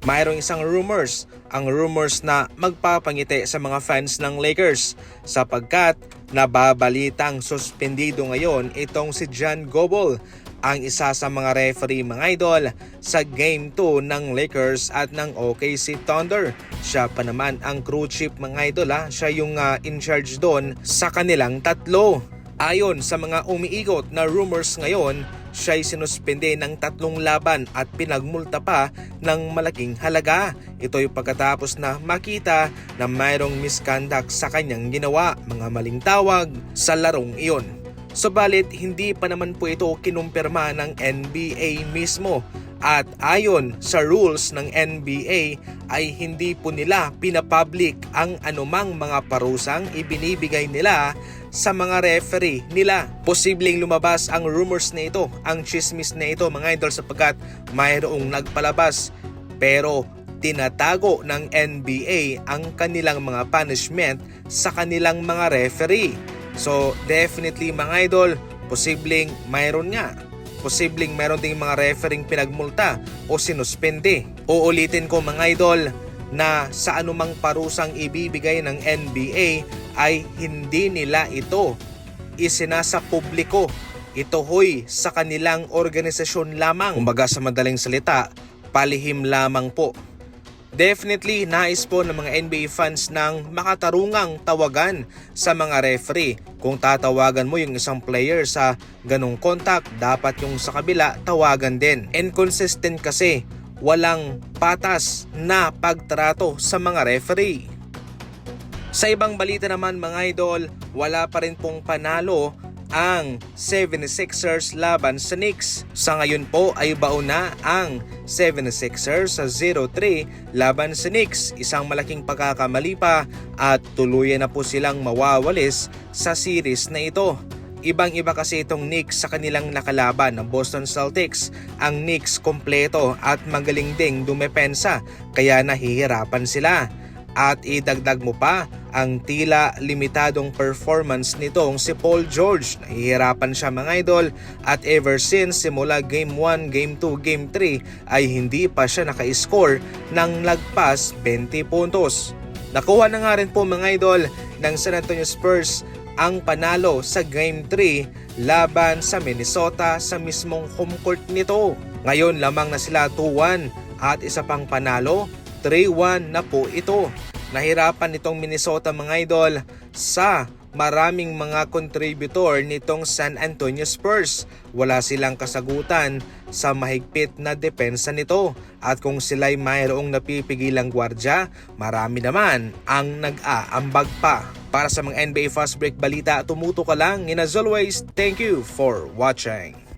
Mayroong isang rumors, ang rumors na magpapangiti sa mga fans ng Lakers sapagkat nababalitang suspendido ngayon itong si John Gobble, ang isa sa mga referee mga idol sa Game 2 ng Lakers at ng OKC Thunder. Siya pa naman ang crew chief mga idol, siya yung in charge doon sa kanilang tatlo. Ayon sa mga umiikot na rumors ngayon, siya'y sinuspende ng 3 laban at pinagmulta pa ng malaking halaga. Ito'y pagkatapos na makita na mayroong misconduct sa kanyang ginawa, mga maling tawag sa larong iyon. Subalit hindi pa naman po ito kinumpirma ng NBA mismo. At ayon sa rules ng NBA ay hindi po nila pinapublic ang anumang mga parusang ibinibigay nila sa mga referee nila. Posibleng lumabas ang rumors na ito, ang chismis na ito mga idol sapagkat mayroong nagpalabas. Pero tinatago ng NBA ang kanilang mga punishment sa kanilang mga referee. So definitely mga idol, posibleng mayroon nga. Posibleng meron ding mga refereeing pinagmulta o sinuspende. Uulitin ko mga idol na sa anumang parusang ibibigay ng NBA ay hindi nila ito isinasa publiko. Ito hoy sa kanilang organisasyon lamang. Kumbaga sa madaling salita, palihim lamang po. Definitely nais po ng mga NBA fans ng makatarungang tawagan sa mga referee. Kung tatawagan mo yung isang player sa ganong contact, dapat yung sa kabila tawagan din. Inconsistent kasi, walang patas na pagtrato sa mga referee. Sa ibang balita naman mga idol, wala pa rin pong panalo ang 76ers laban sa Knicks. Sa ngayon po ay bauna ang 76ers sa 0-3 laban sa Knicks. Isang malaking pagkakamali pa at tuluyan na po silang mawawalis sa series na ito. Ibang-iba kasi itong Knicks sa kanilang nakalaban ng Boston Celtics. Ang Knicks kompleto at magaling ding dumepensa kaya nahihirapan sila. At idagdag mo pa ang tila limitadong performance nitong si Paul George. Nahihirapan siya mga idol at ever since simula Game 1, Game 2, Game 3 ay hindi pa siya naka-score ng lagpas 20 puntos. Nakuha na nga rin po mga idol ng San Antonio Spurs ang panalo sa Game 3 laban sa Minnesota sa mismong home court nito. Ngayon lamang na sila 2-1 at isa pang panalo, 3-1 na po ito. Nahirapan nitong Minnesota mga idol sa maraming mga contributor nitong San Antonio Spurs. Wala silang kasagutan sa mahigpit na depensa nito. At kung sila'y mayroong napipigilang gwardya, marami naman ang nag-aambag pa. Para sa mga NBA Fast Break balita, tumuto ka lang. And as always, thank you for watching.